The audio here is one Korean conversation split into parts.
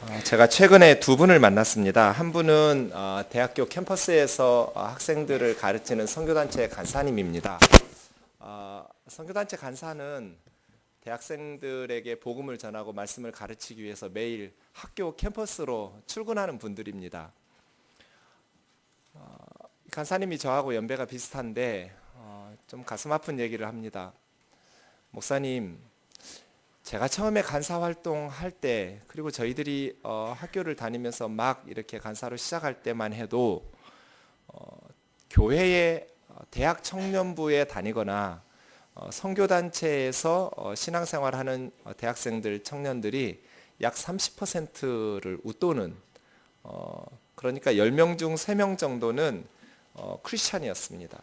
제가 최근에 두 분을 만났습니다. 한 분은 대학교 캠퍼스에서 학생들을 가르치는 선교단체 간사님입니다. 선교단체 간사는 대학생들에게 복음을 전하고 말씀을 가르치기 위해서 매일 학교 캠퍼스로 출근하는 분들입니다. 간사님이 저하고 연배가 비슷한데 좀 가슴 아픈 얘기를 합니다. 목사님, 제가 처음에 간사 활동할 때, 그리고 저희들이 학교를 다니면서 막 이렇게 간사로 시작할 때만 해도 교회의 대학 청년부에 다니거나 선교단체에서 신앙생활하는 대학생들, 청년들이 약 30%를 웃도는, 그러니까 10명 중 3명 정도는 크리스찬이었습니다.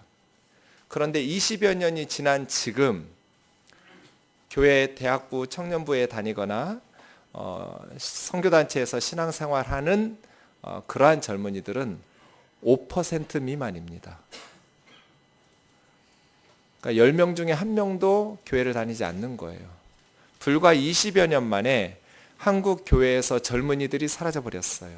그런데 20여 년이 지난 지금 교회 대학부 청년부에 다니거나 선교단체에서 신앙생활하는 그러한 젊은이들은 5% 미만입니다. 그러니까 10명 중에 1명도 교회를 다니지 않는 거예요. 불과 20여 년 만에 한국 교회에서 젊은이들이 사라져 버렸어요.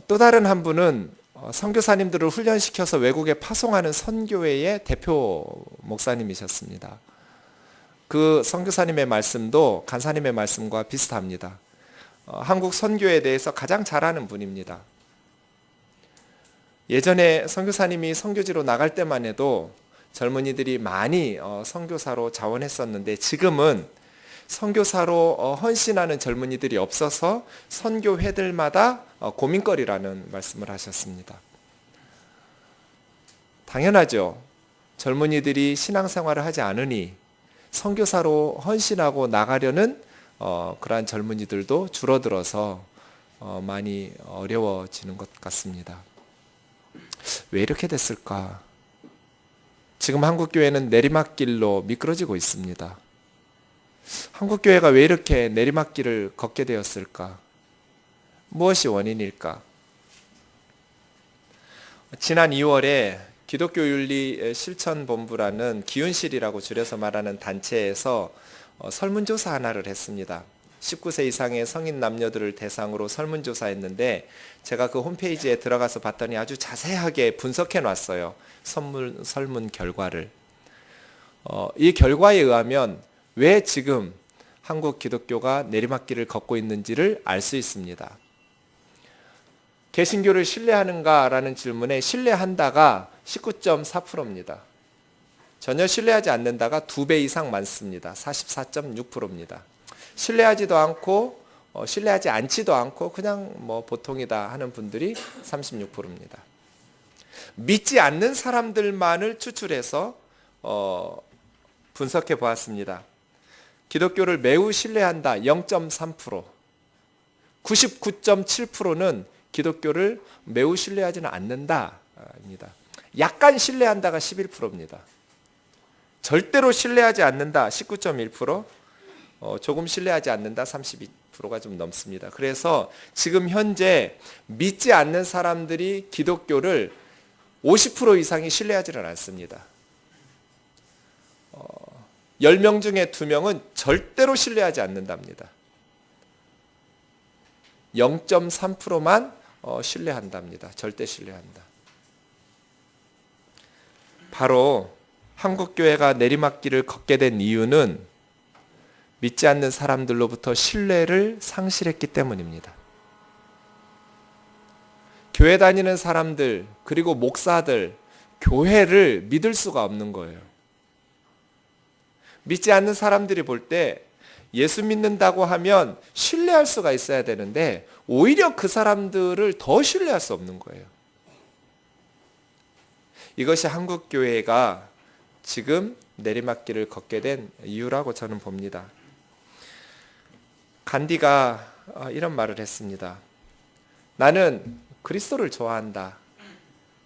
또 다른 한 분은 선교사님들을 훈련시켜서 외국에 파송하는 선교회의 대표 목사님이셨습니다. 그 선교사님의 말씀도 간사님의 말씀과 비슷합니다. 한국 선교에 대해서 가장 잘 아는 분입니다. 예전에 선교사님이 선교지로 나갈 때만 해도 젊은이들이 많이 선교사로 자원했었는데 지금은 선교사로 헌신하는 젊은이들이 없어서 선교회들마다 고민거리라는 말씀을 하셨습니다. 당연하죠. 젊은이들이 신앙생활을 하지 않으니 선교사로 헌신하고 나가려는 그러한 젊은이들도 줄어들어서 많이 어려워지는 것 같습니다. 왜 이렇게 됐을까? 지금 한국교회는 내리막길로 미끄러지고 있습니다. 한국교회가 왜 이렇게 내리막길을 걷게 되었을까? 무엇이 원인일까? 지난 2월에 기독교윤리 실천본부라는 기윤실이라고 줄여서 말하는 단체에서 설문조사 하나를 했습니다. 19세 이상의 성인 남녀들을 대상으로 설문조사했는데 제가 그 홈페이지에 들어가서 봤더니 아주 자세하게 분석해 놨어요. 설문 결과를. 이 결과에 의하면 왜 지금 한국 기독교가 내리막길을 걷고 있는지를 알 수 있습니다. 개신교를 신뢰하는가라는 질문에 신뢰한다가 19.4%입니다. 전혀 신뢰하지 않는다가 2배 이상 많습니다. 44.6%입니다. 신뢰하지도 않고 신뢰하지 않지도 않고 그냥 뭐 보통이다 하는 분들이 36%입니다. 믿지 않는 사람들만을 추출해서 분석해 보았습니다. 기독교를 매우 신뢰한다 0.3%, 99.7%는 기독교를 매우 신뢰하지는 않는다입니다. 약간 신뢰한다가 11%입니다. 절대로 신뢰하지 않는다 19.1%, 조금 신뢰하지 않는다 32%가 좀 넘습니다. 그래서 지금 현재 믿지 않는 사람들이 기독교를 50% 이상이 신뢰하지는 않습니다. 10명 중에 2명은 절대로 신뢰하지 않는답니다. 0.3%만 신뢰한답니다. 절대 신뢰한다. 바로 한국교회가 내리막길을 걷게 된 이유는 믿지 않는 사람들로부터 신뢰를 상실했기 때문입니다. 교회 다니는 사람들, 그리고 목사들, 교회를 믿을 수가 없는 거예요. 믿지 않는 사람들이 볼 때 예수 믿는다고 하면 신뢰할 수가 있어야 되는데 오히려 그 사람들을 더 신뢰할 수 없는 거예요. 이것이 한국교회가 지금 내리막길을 걷게 된 이유라고 저는 봅니다. 간디가 이런 말을 했습니다. 나는 그리스도를 좋아한다.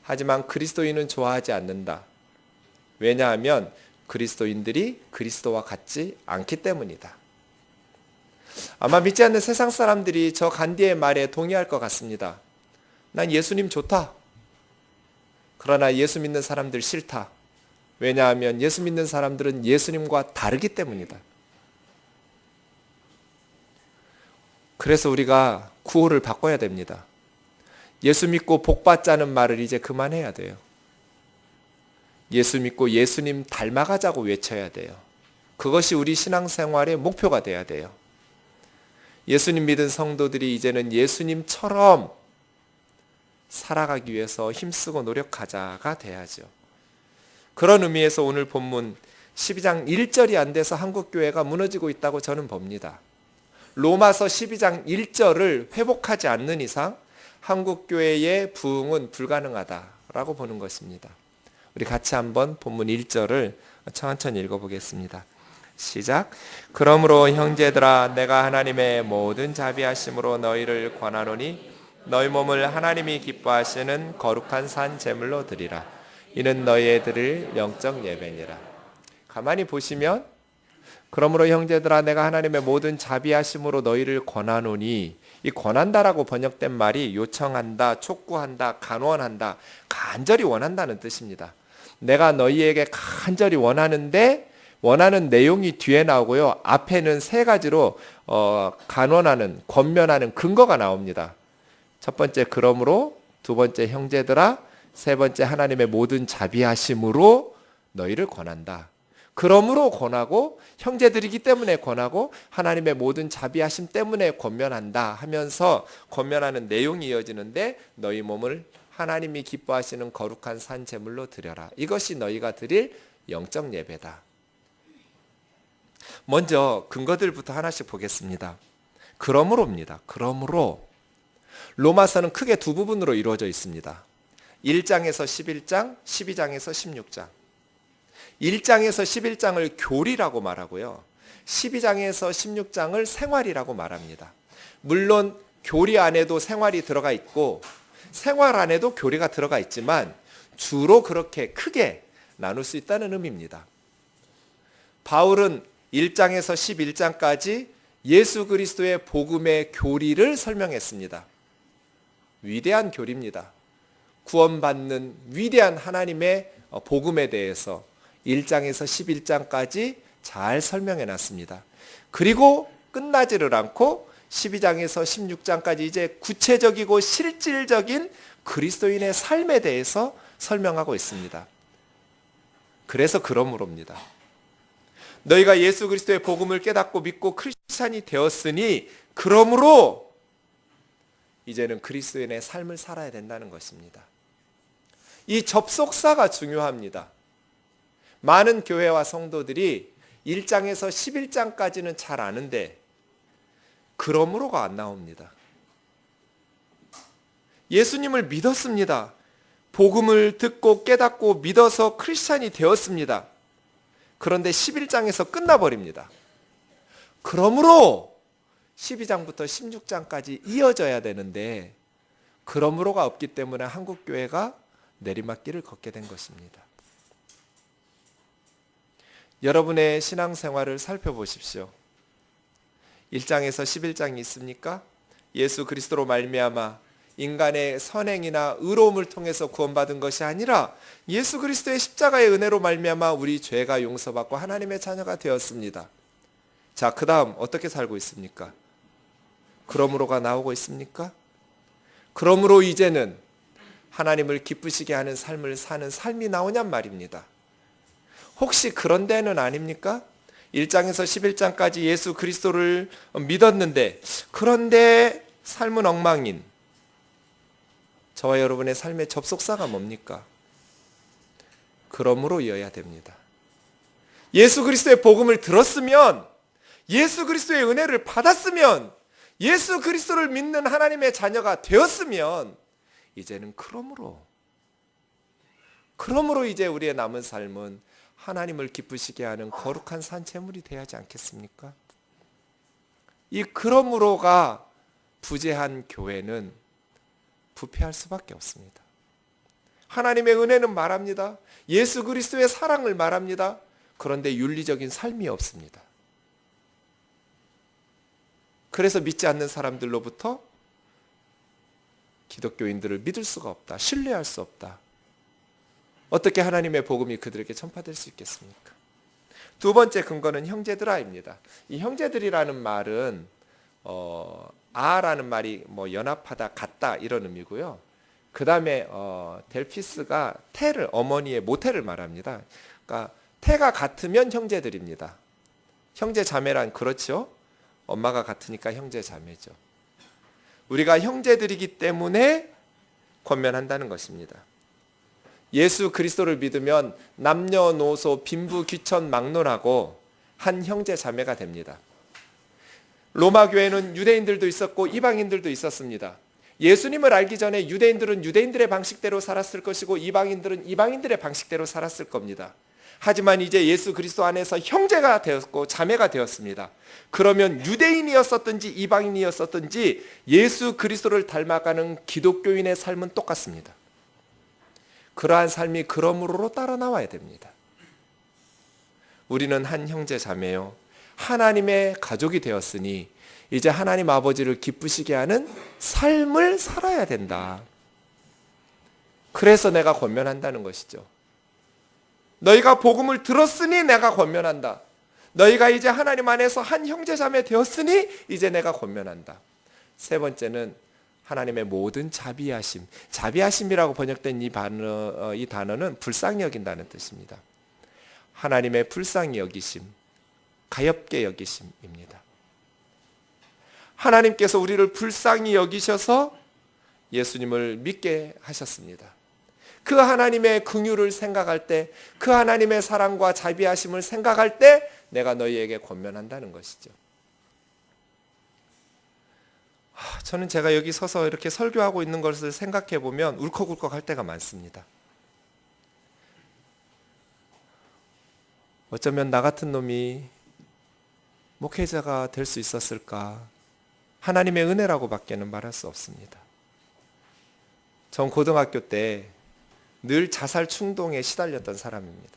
하지만 그리스도인은 좋아하지 않는다. 왜냐하면 그리스도인들이 그리스도와 같지 않기 때문이다. 아마 믿지 않는 세상 사람들이 저 간디의 말에 동의할 것 같습니다. 난 예수님 좋다. 그러나 예수 믿는 사람들 싫다. 왜냐하면 예수 믿는 사람들은 예수님과 다르기 때문이다. 그래서 우리가 구호를 바꿔야 됩니다. 예수 믿고 복 받자는 말을 이제 그만해야 돼요. 예수 믿고 예수님 닮아가자고 외쳐야 돼요. 그것이 우리 신앙생활의 목표가 돼야 돼요. 예수님 믿은 성도들이 이제는 예수님처럼 살아가기 위해서 힘쓰고 노력하자가 돼야죠. 그런 의미에서 오늘 본문 12장 1절이 안 돼서 한국교회가 무너지고 있다고 저는 봅니다. 로마서 12장 1절을 회복하지 않는 이상 한국교회의 부흥은 불가능하다라고 보는 것입니다. 우리 같이 한번 본문 1절을 천천히 읽어보겠습니다. 시작. 그러므로 형제들아 내가 하나님의 모든 자비하심으로 너희를 권하노니 너희 몸을 하나님이 기뻐하시는 거룩한 산 제물로 드리라. 이는 너희의 드릴 영적 예배니라. 가만히 보시면 그러므로 형제들아 내가 하나님의 모든 자비하심으로 너희를 권하노니, 이 권한다라고 번역된 말이 요청한다, 촉구한다, 간원한다, 간절히 원한다는 뜻입니다. 내가 너희에게 간절히 원하는데 원하는 내용이 뒤에 나오고요. 앞에는 세 가지로 간원하는, 권면하는 근거가 나옵니다. 첫 번째 그러므로, 두 번째 형제들아, 세 번째 하나님의 모든 자비하심으로 너희를 권한다. 그러므로 권하고 형제들이기 때문에 권하고 하나님의 모든 자비하심 때문에 권면한다 하면서 권면하는 내용이 이어지는데 너희 몸을 하나님이 기뻐하시는 거룩한 산 제물로 드려라. 이것이 너희가 드릴 영적 예배다. 먼저 근거들부터 하나씩 보겠습니다. 그러므로입니다. 그러므로 로마서는 크게 두 부분으로 이루어져 있습니다. 1장에서 11장, 12장에서 16장. 1장에서 11장을 교리라고 말하고요. 12장에서 16장을 생활이라고 말합니다. 물론 교리 안에도 생활이 들어가 있고 생활 안에도 교리가 들어가 있지만 주로 그렇게 크게 나눌 수 있다는 의미입니다. 바울은 1장에서 11장까지 예수 그리스도의 복음의 교리를 설명했습니다. 위대한 교리입니다. 구원받는 위대한 하나님의 복음에 대해서 1장에서 11장까지 잘 설명해 놨습니다. 그리고 끝나지를 않고 12장에서 16장까지 이제 구체적이고 실질적인 그리스도인의 삶에 대해서 설명하고 있습니다. 그래서 그러므로입니다. 너희가 예수 그리스도의 복음을 깨닫고 믿고 크리스찬이 되었으니 그러므로 이제는 그리스도인의 삶을 살아야 된다는 것입니다. 이 접속사가 중요합니다. 많은 교회와 성도들이 1장에서 11장까지는 잘 아는데 그러므로가 안 나옵니다. 예수님을 믿었습니다. 복음을 듣고 깨닫고 믿어서 크리스찬이 되었습니다. 그런데 11장에서 끝나버립니다. 그러므로 12장부터 16장까지 이어져야 되는데 그러므로가 없기 때문에 한국교회가 내리막길을 걷게 된 것입니다. 여러분의 신앙생활을 살펴보십시오. 1장에서 11장이 있습니까? 예수 그리스도로 말미암아 인간의 선행이나 의로움을 통해서 구원받은 것이 아니라 예수 그리스도의 십자가의 은혜로 말미암아 우리 죄가 용서받고 하나님의 자녀가 되었습니다. 자, 그 다음 어떻게 살고 있습니까? 그러므로가 나오고 있습니까? 그러므로 이제는 하나님을 기쁘시게 하는 삶을 사는 삶이 나오냔 말입니다. 혹시 그런 데는 아닙니까? 1장에서 11장까지 예수 그리스도를 믿었는데 그런데 삶은 엉망인 저와 여러분의 삶의 접속사가 뭡니까? 그러므로여야 됩니다. 예수 그리스도의 복음을 들었으면, 예수 그리스도의 은혜를 받았으면, 예수 그리스도를 믿는 하나님의 자녀가 되었으면 이제는 그러므로 이제 우리의 남은 삶은 하나님을 기쁘시게 하는 거룩한 산 제물이 되어야 하지 않겠습니까? 이 그러므로가 부재한 교회는 부패할 수밖에 없습니다. 하나님의 은혜는 말합니다. 예수 그리스도의 사랑을 말합니다. 그런데 윤리적인 삶이 없습니다. 그래서 믿지 않는 사람들로부터 기독교인들을 믿을 수가 없다. 신뢰할 수 없다. 어떻게 하나님의 복음이 그들에게 전파될 수 있겠습니까? 두 번째 근거는 형제들아입니다. 이 형제들이라는 말은 아라는 말이 뭐 연합하다, 같다 이런 의미고요. 그 다음에 델피스가 태를, 어머니의 모태를 말합니다. 그러니까 태가 같으면 형제들입니다. 형제 자매란 그렇죠. 엄마가 같으니까 형제 자매죠. 우리가 형제들이기 때문에 권면한다는 것입니다. 예수 그리스도를 믿으면 남녀노소 빈부 귀천 막론하고 한 형제 자매가 됩니다. 로마 교회는 유대인들도 있었고 이방인들도 있었습니다. 예수님을 알기 전에 유대인들은 유대인들의 방식대로 살았을 것이고 이방인들은 이방인들의 방식대로 살았을 겁니다. 하지만 이제 예수 그리스도 안에서 형제가 되었고 자매가 되었습니다. 그러면 유대인이었었든지 이방인이었었든지 예수 그리스도를 닮아가는 기독교인의 삶은 똑같습니다. 그러한 삶이 그러므로 따라 나와야 됩니다. 우리는 한 형제 자매요, 하나님의 가족이 되었으니 이제 하나님 아버지를 기쁘시게 하는 삶을 살아야 된다. 그래서 내가 권면한다는 것이죠. 너희가 복음을 들었으니 내가 권면한다. 너희가 이제 하나님 안에서 한 형제 자매 되었으니 이제 내가 권면한다. 세 번째는 하나님의 모든 자비하심. 자비하심이라고 번역된 이 단어는 불쌍히 여긴다는 뜻입니다. 하나님의 불쌍히 여기심, 가엾게 여기심입니다. 하나님께서 우리를 불쌍히 여기셔서 예수님을 믿게 하셨습니다. 그 하나님의 긍휼을 생각할 때, 그 하나님의 사랑과 자비하심을 생각할 때 내가 너희에게 권면한다는 것이죠. 저는 제가 여기 서서 이렇게 설교하고 있는 것을 생각해 보면 울컥울컥 할 때가 많습니다. 어쩌면 나 같은 놈이 목회자가 될 수 있었을까? 하나님의 은혜라고 밖에는 말할 수 없습니다. 전 고등학교 때 늘 자살 충동에 시달렸던 사람입니다.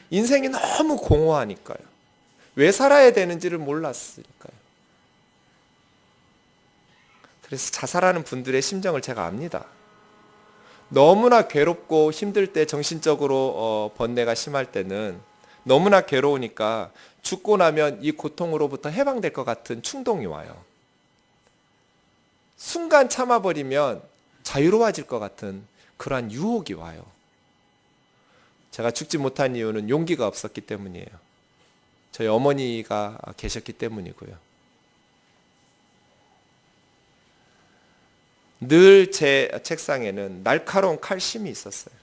인생이 너무 공허하니까요. 왜 살아야 되는지를 몰랐으니까요. 그래서 자살하는 분들의 심정을 제가 압니다. 너무나 괴롭고 힘들 때, 정신적으로 번뇌가 심할 때는 너무나 괴로우니까 죽고 나면 이 고통으로부터 해방될 것 같은 충동이 와요. 순간 참아버리면 자유로워질 것 같은 그러한 유혹이 와요. 제가 죽지 못한 이유는 용기가 없었기 때문이에요. 저희 어머니가 계셨기 때문이고요. 늘 제 책상에는 날카로운 칼심이 있었어요.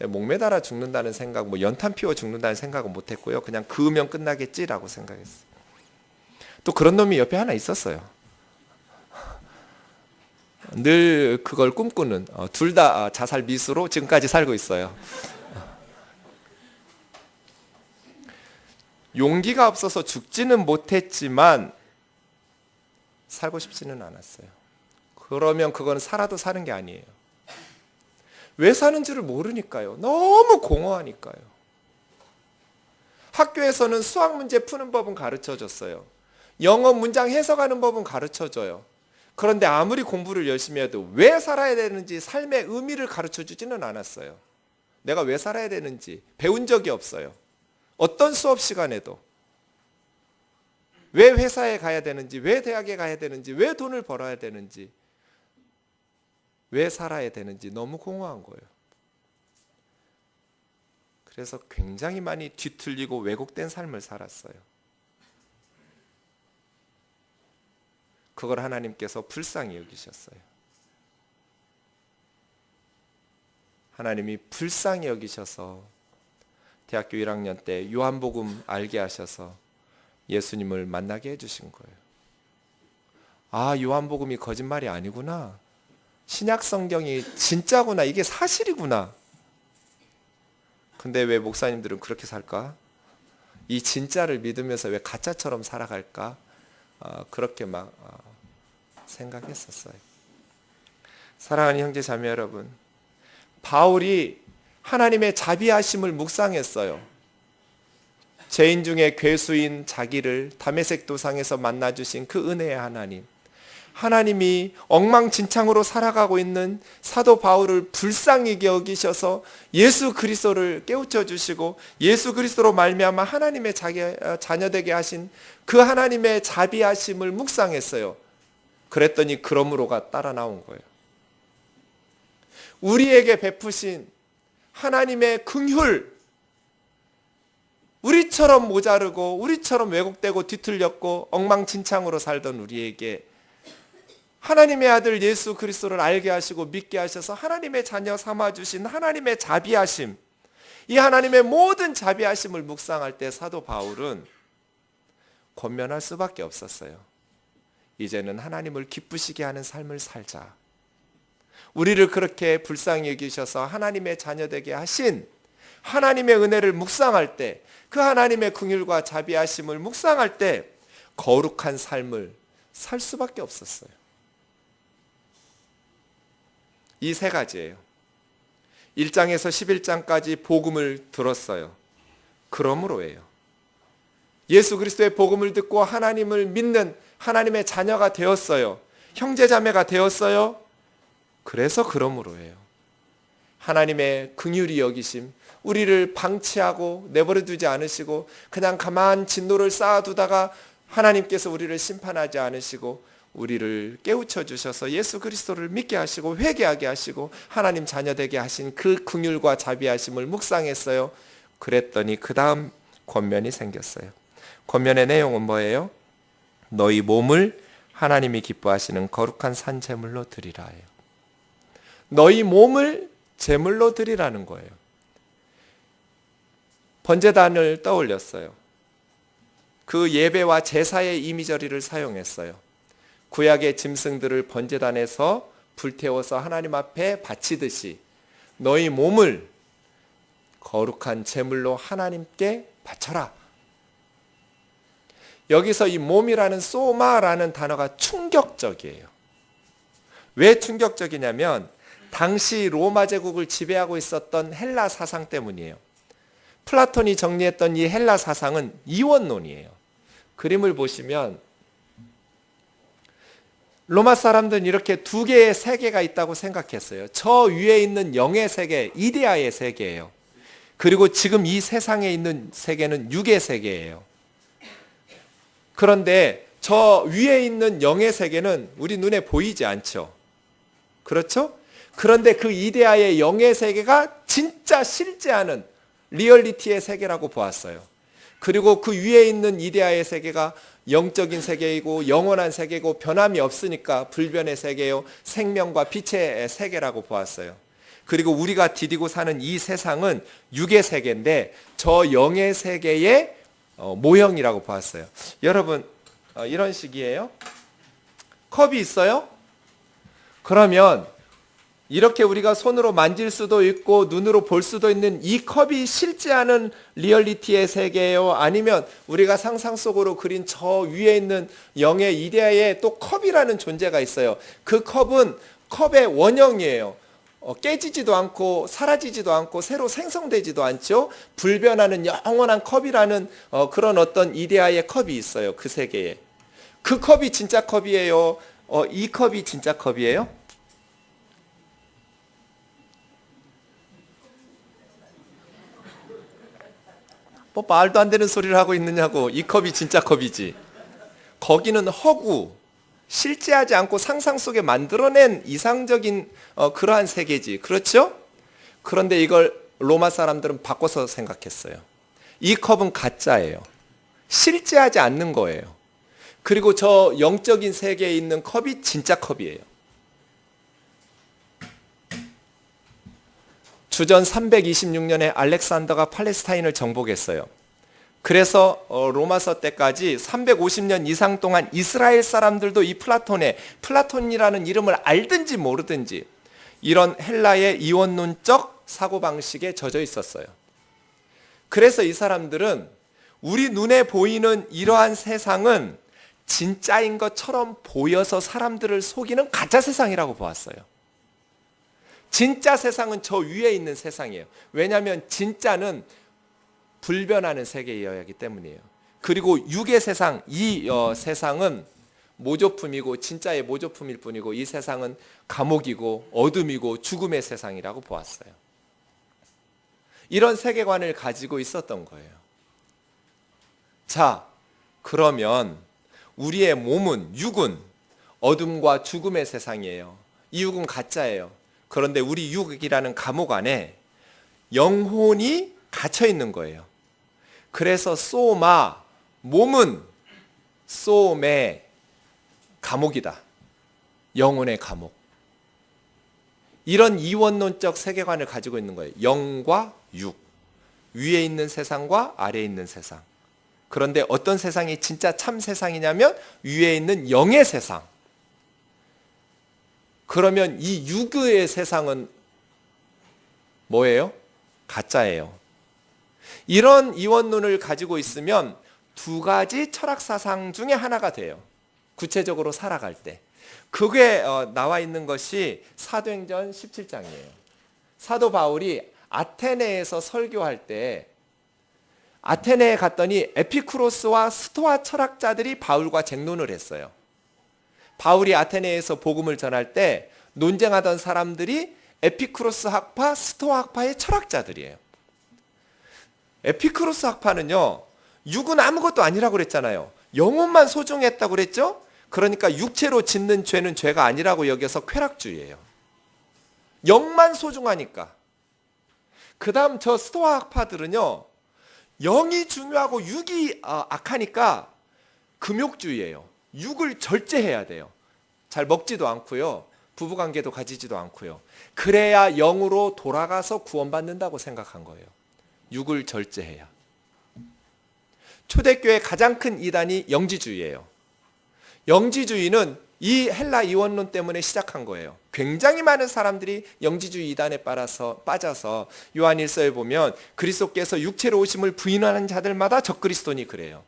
목매달아 죽는다는 생각, 연탄 피워 죽는다는 생각은 못했고요. 그냥 그으면 끝나겠지라고 생각했어요. 또 그런 놈이 옆에 하나 있었어요. 늘 그걸 꿈꾸는, 둘 다 자살 미수로 지금까지 살고 있어요. 용기가 없어서 죽지는 못했지만 살고 싶지는 않았어요. 그러면 그건 살아도 사는 게 아니에요. 왜 사는지를 모르니까요. 너무 공허하니까요. 학교에서는 수학 문제 푸는 법은 가르쳐줬어요. 영어 문장 해석하는 법은 가르쳐줘요. 그런데 아무리 공부를 열심히 해도 왜 살아야 되는지 삶의 의미를 가르쳐주지는 않았어요. 내가 왜 살아야 되는지 배운 적이 없어요. 어떤 수업 시간에도 왜 회사에 가야 되는지, 왜 대학에 가야 되는지, 왜 돈을 벌어야 되는지, 왜 살아야 되는지 너무 공허한 거예요. 그래서 굉장히 많이 뒤틀리고 왜곡된 삶을 살았어요. 그걸 하나님께서 불쌍히 여기셨어요. 하나님이 불쌍히 여기셔서 대학교 1학년 때 요한복음 알게 하셔서 예수님을 만나게 해주신 거예요. 아, 요한복음이 거짓말이 아니구나. 신약 성경이 진짜구나. 이게 사실이구나. 근데 왜 목사님들은 그렇게 살까? 이 진짜를 믿으면서 왜 가짜처럼 살아갈까? 그렇게 막 생각했었어요. 사랑하는 형제 자매 여러분, 바울이 하나님의 자비하심을 묵상했어요. 죄인 중에 괴수인 자기를 다메섹 도상에서 만나주신 그 은혜의 하나님, 하나님이 엉망진창으로 살아가고 있는 사도 바울을 불쌍히 여기셔서 예수 그리스도를 깨우쳐 주시고 예수 그리스도로 말미암아 하나님의 자녀 되게 하신 그 하나님의 자비하심을 묵상했어요. 그랬더니 그러므로가 따라 나온 거예요. 우리에게 베푸신 하나님의 긍휼, 우리처럼 모자르고 우리처럼 왜곡되고 뒤틀렸고 엉망진창으로 살던 우리에게 하나님의 아들 예수 그리스도를 알게 하시고 믿게 하셔서 하나님의 자녀 삼아주신 하나님의 자비하심, 이 하나님의 모든 자비하심을 묵상할 때 사도 바울은 권면할 수밖에 없었어요. 이제는 하나님을 기쁘시게 하는 삶을 살자. 우리를 그렇게 불쌍히 여기셔서 하나님의 자녀 되게 하신 하나님의 은혜를 묵상할 때, 그 하나님의 긍휼과 자비하심을 묵상할 때 거룩한 삶을 살 수밖에 없었어요. 이 세 가지예요. 1장에서 11장까지 복음을 들었어요. 그러므로예요. 예수 그리스도의 복음을 듣고 하나님을 믿는 하나님의 자녀가 되었어요. 형제자매가 되었어요. 그래서 그러므로예요. 하나님의 긍휼히 여기심, 우리를 방치하고 내버려 두지 않으시고 그냥 가만 진노를 쌓아두다가 하나님께서 우리를 심판하지 않으시고 우리를 깨우쳐 주셔서 예수 그리스도를 믿게 하시고 회개하게 하시고 하나님 자녀 되게 하신 그 긍휼과 자비하심을 묵상했어요. 그랬더니 그 다음 권면이 생겼어요. 권면의 내용은 뭐예요? 너희 몸을 하나님이 기뻐하시는 거룩한 산 제물로 드리라 해요. 너희 몸을 제물로 드리라는 거예요. 번제단을 떠올렸어요. 그 예배와 제사의 이미저리를 사용했어요. 구약의 짐승들을 번제단에서 불태워서 하나님 앞에 바치듯이 너희 몸을 거룩한 제물로 하나님께 바쳐라. 여기서 이 몸이라는 소마라는 단어가 충격적이에요. 왜 충격적이냐면 당시 로마 제국을 지배하고 있었던 헬라 사상 때문이에요. 플라톤이 정리했던 이 헬라 사상은 이원론이에요. 그림을 보시면 로마 사람들은 이렇게 두 개의 세계가 있다고 생각했어요. 저 위에 있는 영의 세계, 이데아의 세계예요. 그리고 지금 이 세상에 있는 세계는 육의 세계예요. 그런데 저 위에 있는 영의 세계는 우리 눈에 보이지 않죠. 그렇죠? 그런데 그 이데아의 영의 세계가 진짜 실제하는 리얼리티의 세계라고 보았어요. 그리고 그 위에 있는 이데아의 세계가 영적인 세계이고 영원한 세계고 변함이 없으니까 불변의 세계요 생명과 빛의 세계라고 보았어요. 그리고 우리가 디디고 사는 이 세상은 육의 세계인데 저 영의 세계의 모형이라고 보았어요. 여러분 이런 식이에요. 컵이 있어요? 그러면 이렇게 우리가 손으로 만질 수도 있고 눈으로 볼 수도 있는 이 컵이 실제하는 리얼리티의 세계예요? 아니면 우리가 상상 속으로 그린 저 위에 있는 영의 이데아에 또 컵이라는 존재가 있어요. 그 컵은 컵의 원형이에요. 깨지지도 않고 사라지지도 않고 새로 생성되지도 않죠. 불변하는 영원한 컵이라는 그런 어떤 이데아의 컵이 있어요. 그 세계에. 그 컵이 진짜 컵이에요? 이 컵이 진짜 컵이에요? 뭐 말도 안 되는 소리를 하고 있느냐고. 이 컵이 진짜 컵이지. 거기는 허구, 실제하지 않고 상상 속에 만들어낸 이상적인 그러한 세계지. 그렇죠? 그런데 이걸 로마 사람들은 바꿔서 생각했어요. 이 컵은 가짜예요. 실제하지 않는 거예요. 그리고 저 영적인 세계에 있는 컵이 진짜 컵이에요. 주전 326년에 알렉산더가 팔레스타인을 정복했어요. 그래서 로마서 때까지 350년 이상 동안 이스라엘 사람들도 이 플라톤이라는 이름을 알든지 모르든지 이런 헬라의 이원론적 사고방식에 젖어 있었어요. 그래서 이 사람들은 우리 눈에 보이는 이러한 세상은 진짜인 것처럼 보여서 사람들을 속이는 가짜 세상이라고 보았어요. 진짜 세상은 저 위에 있는 세상이에요. 왜냐하면 진짜는 불변하는 세계여야 하기 때문이에요. 그리고 육의 세상, 이 세상은 모조품이고 진짜의 모조품일 뿐이고 이 세상은 감옥이고 어둠이고 죽음의 세상이라고 보았어요. 이런 세계관을 가지고 있었던 거예요. 자, 그러면 우리의 몸은, 육은 어둠과 죽음의 세상이에요. 이 육은 가짜예요. 그런데 우리 육이라는 감옥 안에 영혼이 갇혀 있는 거예요. 그래서 소마, 몸은 소메, 감옥이다. 영혼의 감옥. 이런 이원론적 세계관을 가지고 있는 거예요. 영과 육. 위에 있는 세상과 아래에 있는 세상. 그런데 어떤 세상이 진짜 참 세상이냐면 위에 있는 영의 세상. 그러면 이 육의 세상은 뭐예요? 가짜예요. 이런 이원론을 가지고 있으면 두 가지 철학 사상 중에 하나가 돼요. 구체적으로 살아갈 때. 그게 나와 있는 것이 사도행전 17장이에요. 사도 바울이 아테네에서 설교할 때 아테네에 갔더니 에피쿠로스와 스토아 철학자들이 바울과 쟁론을 했어요. 바울이 아테네에서 복음을 전할 때 논쟁하던 사람들이 에피쿠로스 학파, 스토아 학파의 철학자들이에요. 에피쿠로스 학파는요, 육은 아무것도 아니라고 그랬잖아요. 영혼만 소중했다고 그랬죠? 그러니까 육체로 짓는 죄는 죄가 아니라고 여겨서 쾌락주의예요. 영만 소중하니까. 그 다음 저 스토아 학파들은요, 영이 중요하고 육이 악하니까 금욕주의예요. 육을 절제해야 돼요. 잘 먹지도 않고요. 부부관계도 가지지도 않고요. 그래야 영으로 돌아가서 구원받는다고 생각한 거예요. 육을 절제해야. 초대교회 가장 큰 이단이 영지주의예요. 영지주의는 이 헬라 이원론 때문에 시작한 거예요. 굉장히 많은 사람들이 영지주의 이단에 빠져서 요한일서에 보면 그리스도께서 육체로 오심을 부인하는 자들마다 적그리스도니 그래요.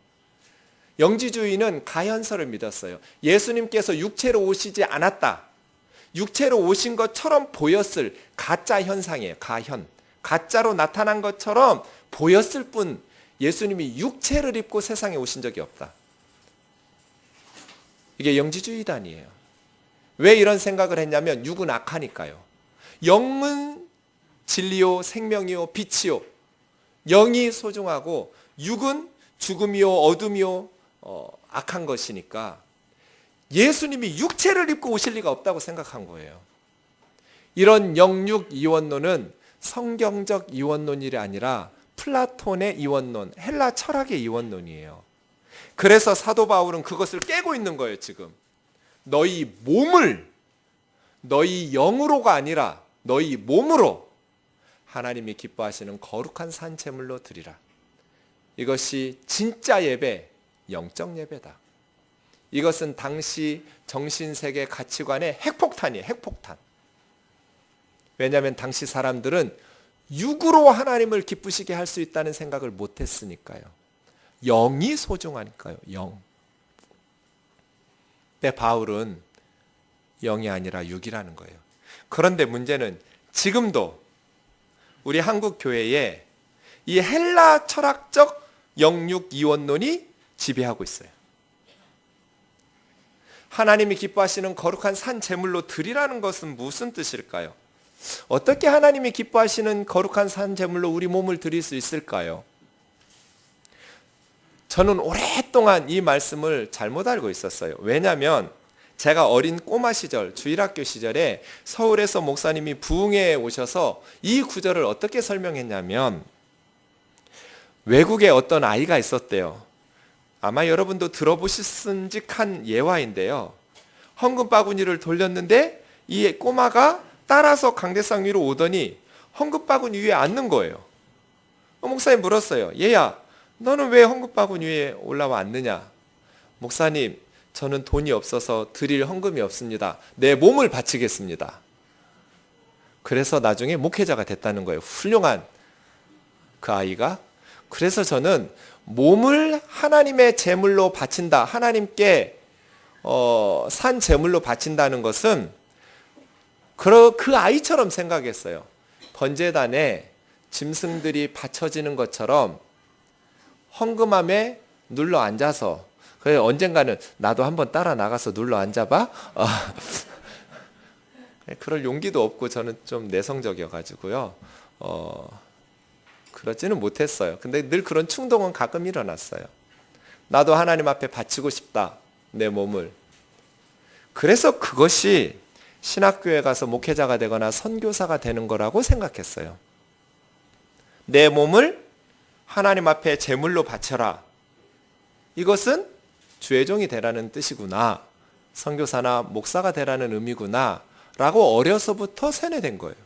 영지주의는 가현설을 믿었어요. 예수님께서 육체로 오시지 않았다. 육체로 오신 것처럼 보였을 가짜 현상이에요. 가현. 가짜로 나타난 것처럼 보였을 뿐 예수님이 육체를 입고 세상에 오신 적이 없다. 이게 영지주의단이에요. 왜 이런 생각을 했냐면 육은 악하니까요. 영은 진리요 생명이요 빛이요. 영이 소중하고 육은 죽음이요 어둠이요 악한 것이니까 예수님이 육체를 입고 오실 리가 없다고 생각한 거예요. 이런 영육 이원론은 성경적 이원론이 아니라 플라톤의 이원론, 헬라 철학의 이원론이에요. 그래서 사도 바울은 그것을 깨고 있는 거예요, 지금. 너희 몸을 너희 영으로가 아니라 너희 몸으로 하나님이 기뻐하시는 거룩한 산제물로 드리라. 이것이 진짜 예배, 영적 예배다. 이것은 당시 정신세계 가치관의 핵폭탄이에요, 핵폭탄. 왜냐하면 당시 사람들은 육으로 하나님을 기쁘시게 할 수 있다는 생각을 못했으니까요. 영이 소중하니까요. 영. 근데 바울은 영이 아니라 육이라는 거예요. 그런데 문제는 지금도 우리 한국 교회에 이 헬라 철학적 영육 이원론이 지배하고 있어요. 하나님이 기뻐하시는 거룩한 산 제물로 드리라는 것은 무슨 뜻일까요? 어떻게 하나님이 기뻐하시는 거룩한 산 제물로 우리 몸을 드릴 수 있을까요? 저는 오랫동안 이 말씀을 잘못 알고 있었어요. 왜냐하면 제가 어린 꼬마 시절, 주일학교 시절에 서울에서 목사님이 부흥회에 오셔서 이 구절을 어떻게 설명했냐면 외국에 어떤 아이가 있었대요. 아마 여러분도 들어보셨은직한 예화인데요. 헌금 바구니를 돌렸는데 이 꼬마가 따라서 강대상 위로 오더니 헌금 바구니 위에 앉는 거예요. 목사님 물었어요. 얘야, 너는 왜 헌금 바구니 위에 올라와 앉느냐? 목사님, 저는 돈이 없어서 드릴 헌금이 없습니다. 내 몸을 바치겠습니다. 그래서 나중에 목회자가 됐다는 거예요. 훌륭한 그 아이가. 그래서 저는 몸을 하나님의 제물로 바친다. 하나님께 산 제물로 바친다는 것은 그 아이처럼 생각했어요. 번제단에 짐승들이 바쳐지는 것처럼 헌금함에 눌러 앉아서 그래 언젠가는 나도 한번 따라 나가서 눌러 앉아봐. 그럴 용기도 없고 저는 좀 내성적이어가지고요. 그러지는 못했어요. 근데 늘 그런 충동은 가끔 일어났어요. 나도 하나님 앞에 바치고 싶다. 내 몸을. 그래서 그것이 신학교에 가서 목회자가 되거나 선교사가 되는 거라고 생각했어요. 내 몸을 하나님 앞에 제물로 바쳐라. 이것은 주의 종이 되라는 뜻이구나. 선교사나 목사가 되라는 의미구나. 라고 어려서부터 세뇌된 거예요.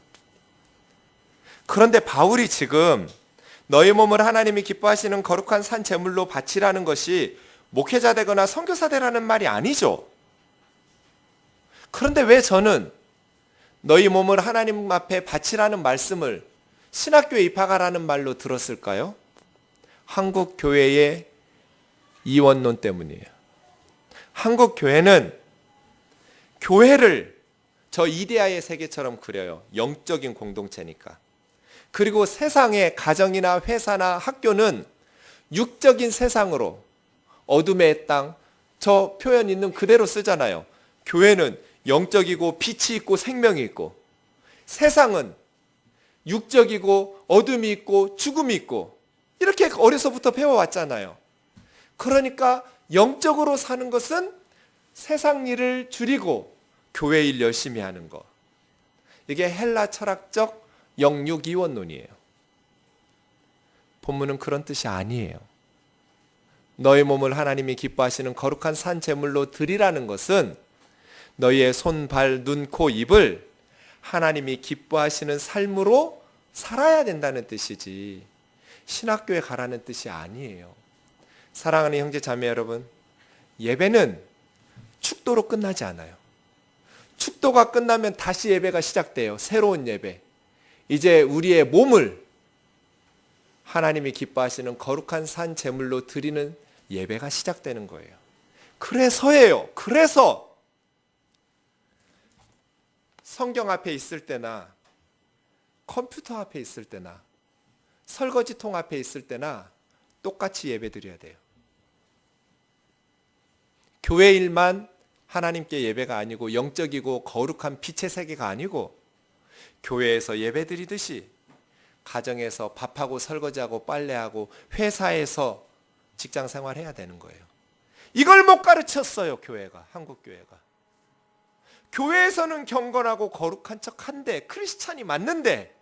그런데 바울이 지금 너희 몸을 하나님이 기뻐하시는 거룩한 산 제물로 바치라는 것이 목회자 되거나 선교사 되라는 말이 아니죠. 그런데 왜 저는 너희 몸을 하나님 앞에 바치라는 말씀을 신학교에 입학하라는 말로 들었을까요? 한국 교회의 이원론 때문이에요. 한국 교회는 교회를 저 이데아의 세계처럼 그려요. 영적인 공동체니까. 그리고 세상의 가정이나 회사나 학교는 육적인 세상으로 어둠의 땅, 저 표현 있는 그대로 쓰잖아요. 교회는 영적이고 빛이 있고 생명이 있고, 세상은 육적이고 어둠이 있고 죽음이 있고, 이렇게 어려서부터 배워왔잖아요. 그러니까 영적으로 사는 것은 세상 일을 줄이고 교회 일 열심히 하는 것. 이게 헬라 철학적 영육이원론이에요. 본문은 그런 뜻이 아니에요. 너희 몸을 하나님이 기뻐하시는 거룩한 산 제물로 드리라는 것은 너희의 손, 발, 눈, 코, 입을 하나님이 기뻐하시는 삶으로 살아야 된다는 뜻이지 신학교에 가라는 뜻이 아니에요. 사랑하는 형제 자매 여러분, 예배는 축도로 끝나지 않아요. 축도가 끝나면 다시 예배가 시작돼요. 새로운 예배. 이제 우리의 몸을 하나님이 기뻐하시는 거룩한 산 제물로 드리는 예배가 시작되는 거예요. 그래서예요. 그래서 성경 앞에 있을 때나 컴퓨터 앞에 있을 때나 설거지통 앞에 있을 때나 똑같이 예배 드려야 돼요. 교회 일만 하나님께 예배가 아니고 영적이고 거룩한 빛의 세계가 아니고 교회에서 예배 드리듯이 가정에서 밥하고 설거지하고 빨래하고 회사에서 직장 생활해야 되는 거예요. 이걸 못 가르쳤어요. 교회가, 한국 교회가. 교회에서는 경건하고 거룩한 척한데 크리스찬이 맞는데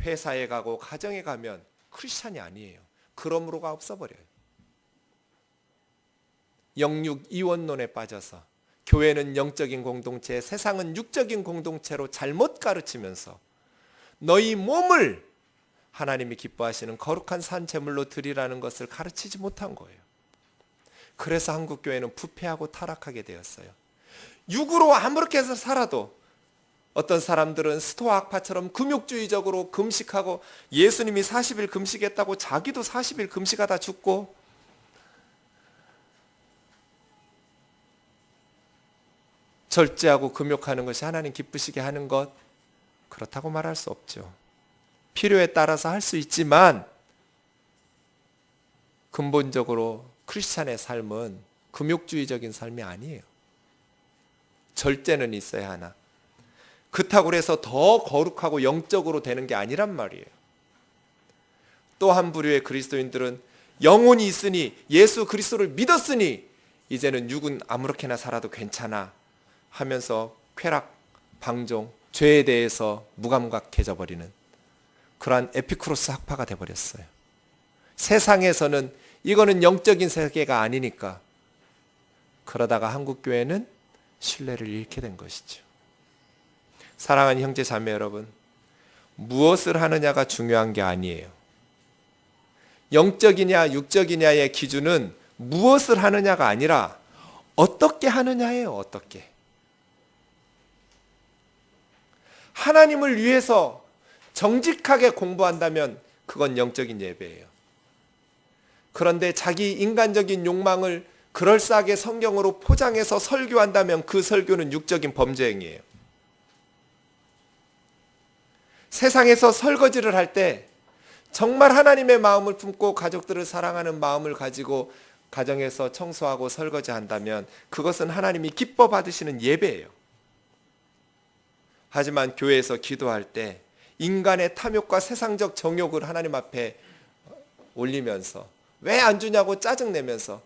회사에 가고 가정에 가면 크리스찬이 아니에요. 그러므로가 없어버려요. 영육 이원론에 빠져서 교회는 영적인 공동체, 세상은 육적인 공동체로 잘못 가르치면서 너희 몸을 하나님이 기뻐하시는 거룩한 산 제물로 드리라는 것을 가르치지 못한 거예요. 그래서 한국 교회는 부패하고 타락하게 되었어요. 육으로 아무렇게 해서 살아도 어떤 사람들은 스토아 학파처럼 금욕주의적으로 금식하고 예수님이 40일 금식했다고 자기도 40일 금식하다 죽고 절제하고 금욕하는 것이 하나님 기쁘시게 하는 것, 그렇다고 말할 수 없죠. 필요에 따라서 할 수 있지만 근본적으로 크리스찬의 삶은 금욕주의적인 삶이 아니에요. 절제는 있어야 하나. 그렇다고 해서 더 거룩하고 영적으로 되는 게 아니란 말이에요. 또 한 부류의 그리스도인들은 영혼이 있으니 예수 그리스도를 믿었으니 이제는 육은 아무렇게나 살아도 괜찮아 하면서 쾌락, 방종, 죄에 대해서 무감각해져 버리는 그러한 에피쿠로스 학파가 되어버렸어요. 세상에서는 이거는 영적인 세계가 아니니까 그러다가 한국교회는 신뢰를 잃게 된 것이죠. 사랑하는 형제 자매 여러분, 무엇을 하느냐가 중요한 게 아니에요. 영적이냐 육적이냐의 기준은 무엇을 하느냐가 아니라 어떻게 하느냐예요. 어떻게. 하나님을 위해서 정직하게 공부한다면 그건 영적인 예배예요. 그런데 자기 인간적인 욕망을 그럴싸하게 성경으로 포장해서 설교한다면 그 설교는 육적인 범죄 행위예요. 세상에서 설거지를 할 때 정말 하나님의 마음을 품고 가족들을 사랑하는 마음을 가지고 가정에서 청소하고 설거지 한다면 그것은 하나님이 기뻐 받으시는 예배예요. 하지만 교회에서 기도할 때 인간의 탐욕과 세상적 정욕을 하나님 앞에 올리면서 왜 안 주냐고 짜증내면서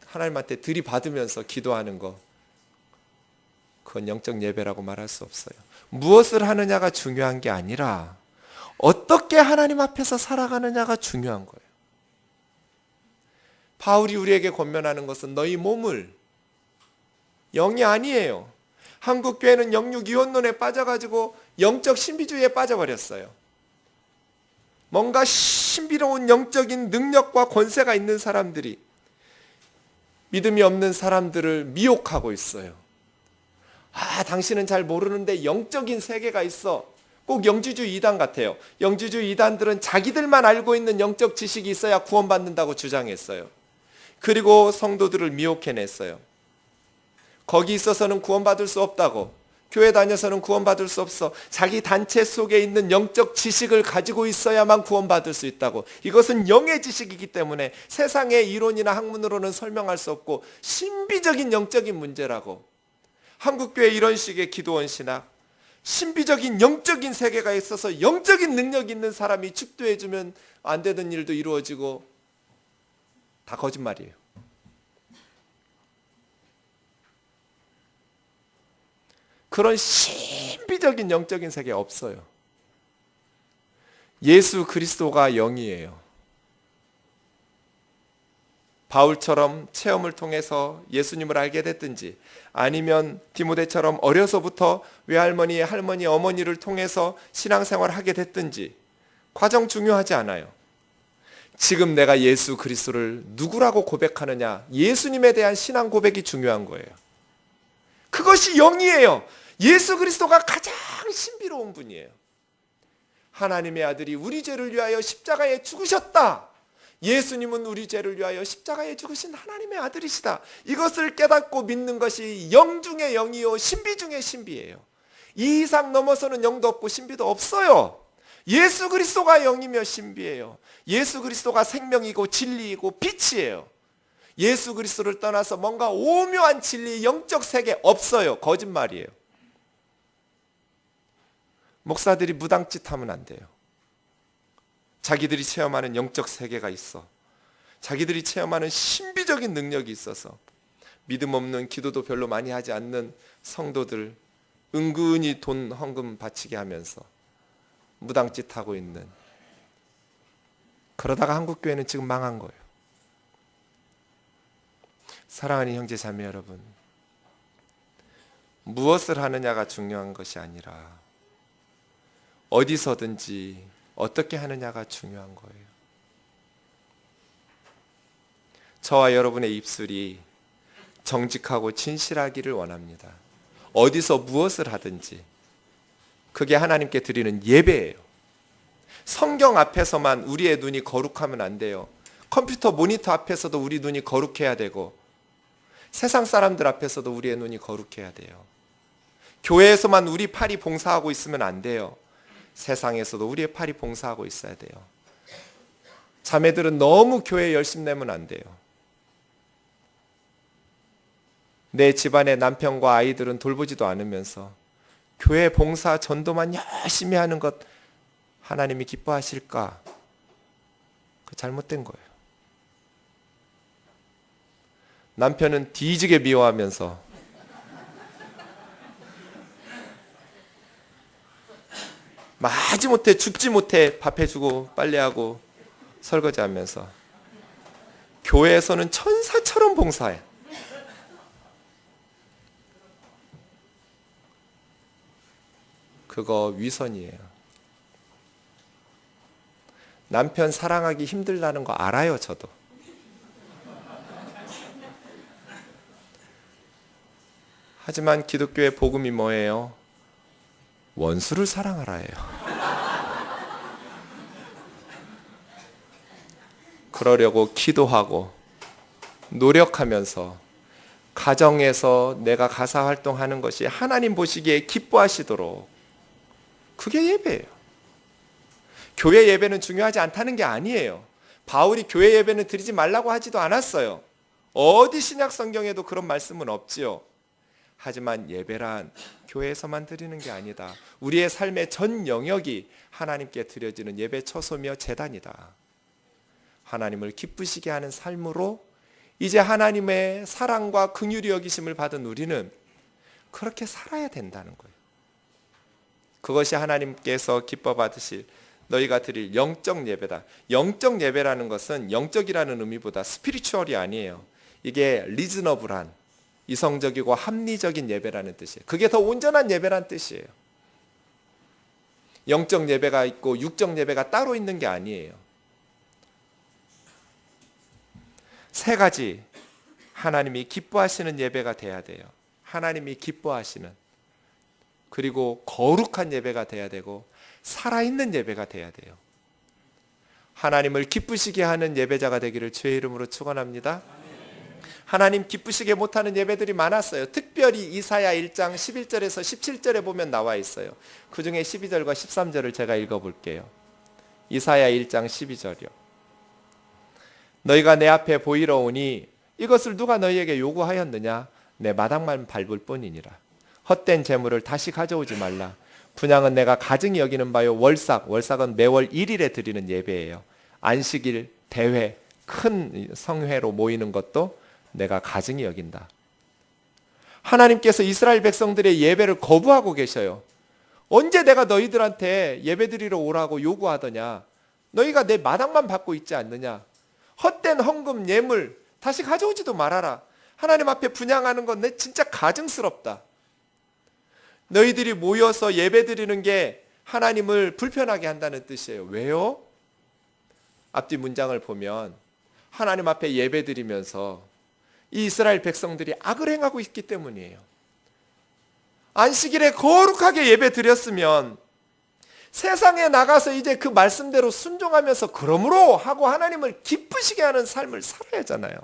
하나님한테 들이받으면서 기도하는 거, 그건 영적 예배라고 말할 수 없어요. 무엇을 하느냐가 중요한 게 아니라 어떻게 하나님 앞에서 살아가느냐가 중요한 거예요. 바울이 우리에게 권면하는 것은 너희 몸을, 영이 아니에요. 한국 교회는 영육 이혼론에 빠져가지고 영적 신비주의에 빠져버렸어요. 뭔가 신비로운 영적인 능력과 권세가 있는 사람들이 믿음이 없는 사람들을 미혹하고 있어요. 당신은 잘 모르는데 영적인 세계가 있어. 꼭 영주주의 이단 같아요. 영주주의 이단들은 자기들만 알고 있는 영적 지식이 있어야 구원받는다고 주장했어요. 그리고 성도들을 미혹해냈어요. 거기 있어서는 구원받을 수 없다고, 교회 다녀서는 구원받을 수 없어. 자기 단체 속에 있는 영적 지식을 가지고 있어야만 구원받을 수 있다고. 이것은 영의 지식이기 때문에 세상의 이론이나 학문으로는 설명할 수 없고 신비적인 영적인 문제라고. 한국교회 이런 식의 기도원 신학, 신비적인 영적인 세계가 있어서 영적인 능력 있는 사람이 축도해주면 안 되는 일도 이루어지고, 다 거짓말이에요. 그런 신비적인 영적인 세계 없어요. 예수 그리스도가 영이에요. 바울처럼 체험을 통해서 예수님을 알게 됐든지, 아니면 디모데처럼 어려서부터 외할머니, 할머니, 어머니를 통해서 신앙생활을 하게 됐든지 과정 중요하지 않아요. 지금 내가 예수 그리스도를 누구라고 고백하느냐, 예수님에 대한 신앙 고백이 중요한 거예요. 그것이 영이에요. 예수 그리스도가 가장 신비로운 분이에요. 하나님의 아들이 우리 죄를 위하여 십자가에 죽으셨다. 예수님은 우리 죄를 위하여 십자가에 죽으신 하나님의 아들이시다. 이것을 깨닫고 믿는 것이 영 중의 영이요 신비 중의 신비예요. 이 이상 넘어서는 영도 없고 신비도 없어요. 예수 그리스도가 영이며 신비예요. 예수 그리스도가 생명이고 진리이고 빛이에요. 예수 그리스도를 떠나서 뭔가 오묘한 진리, 영적 세계 없어요. 거짓말이에요. 목사들이 무당짓 하면 안 돼요. 자기들이 체험하는 영적 세계가 있어. 자기들이 체험하는 신비적인 능력이 있어서 믿음 없는, 기도도 별로 많이 하지 않는 성도들 은근히 돈 헌금 바치게 하면서 무당짓 하고 있는, 그러다가 한국교회는 지금 망한 거예요. 사랑하는 형제 자매 여러분, 무엇을 하느냐가 중요한 것이 아니라 어디서든지 어떻게 하느냐가 중요한 거예요. 저와 여러분의 입술이 정직하고 진실하기를 원합니다. 어디서 무엇을 하든지 그게 하나님께 드리는 예배예요. 성경 앞에서만 우리의 눈이 거룩하면 안 돼요. 컴퓨터 모니터 앞에서도 우리 눈이 거룩해야 되고, 세상 사람들 앞에서도 우리의 눈이 거룩해야 돼요. 교회에서만 우리 팔이 봉사하고 있으면 안 돼요. 세상에서도 우리의 팔이 봉사하고 있어야 돼요. 자매들은 너무 교회에 열심 내면 안 돼요. 내 집안의 남편과 아이들은 돌보지도 않으면서 교회 봉사 전도만 열심히 하는 것 하나님이 기뻐하실까? 그 잘못된 거예요. 남편은 뒤지게 미워하면서 마지못해 죽지 못해 밥 해주고 빨래하고 설거지하면서 교회에서는 천사처럼 봉사해. 그거 위선이에요. 남편 사랑하기 힘들다는 거 알아요, 저도. 하지만 기독교의 복음이 뭐예요? 원수를 사랑하라예요. 그러려고 기도하고 노력하면서 가정에서 내가 가사 활동하는 것이 하나님 보시기에 기뻐하시도록, 그게 예배예요. 교회 예배는 중요하지 않다는 게 아니에요. 바울이 교회 예배는 드리지 말라고 하지도 않았어요. 어디 신약 성경에도 그런 말씀은 없지요. 하지만 예배란 교회에서만 드리는 게 아니다. 우리의 삶의 전 영역이 하나님께 드려지는 예배 처소며 제단이다. 하나님을 기쁘시게 하는 삶으로 이제 하나님의 사랑과 긍휼히 여기심을 받은 우리는 그렇게 살아야 된다는 거예요. 그것이 하나님께서 기뻐 받으실 너희가 드릴 영적 예배다. 영적 예배라는 것은 영적이라는 의미보다 스피리추얼이 아니에요. 이게 리즈너블한, 이성적이고 합리적인 예배라는 뜻이에요. 그게 더 온전한 예배란 뜻이에요. 영적 예배가 있고 육적 예배가 따로 있는 게 아니에요. 세 가지 하나님이 기뻐하시는 예배가 돼야 돼요. 하나님이 기뻐하시는, 그리고 거룩한 예배가 돼야 되고 살아있는 예배가 돼야 돼요. 하나님을 기쁘시게 하는 예배자가 되기를 주의 이름으로 축원합니다. 하나님 기쁘시게 못하는 예배들이 많았어요. 특별히 이사야 1장 11절에서 17절에 보면 나와 있어요. 그 중에 12절과 13절을 제가 읽어볼게요. 이사야 1장 12절이요. 너희가 내 앞에 보이러 오니 이것을 누가 너희에게 요구하였느냐? 내 마당만 밟을 뿐이니라. 헛된 재물을 다시 가져오지 말라. 분향은 내가 가증히 여기는 바요. 월삭은 매월 1일에 드리는 예배예요. 안식일, 대회, 큰 성회로 모이는 것도 내가 가증히 여긴다. 하나님께서 이스라엘 백성들의 예배를 거부하고 계셔요. 언제 내가 너희들한테 예배드리러 오라고 요구하더냐? 너희가 내 마당만 밟고 있지 않느냐? 헛된 헌금 예물 다시 가져오지도 말아라. 하나님 앞에 분향하는 건 내 진짜 가증스럽다. 너희들이 모여서 예배드리는 게 하나님을 불편하게 한다는 뜻이에요. 왜요? 앞뒤 문장을 보면 하나님 앞에 예배드리면서 이 이스라엘 백성들이 악을 행하고 있기 때문이에요. 안식일에 거룩하게 예배드렸으면 세상에 나가서 이제 그 말씀대로 순종하면서 그러므로 하고 하나님을 기쁘시게 하는 삶을 살아야 하잖아요.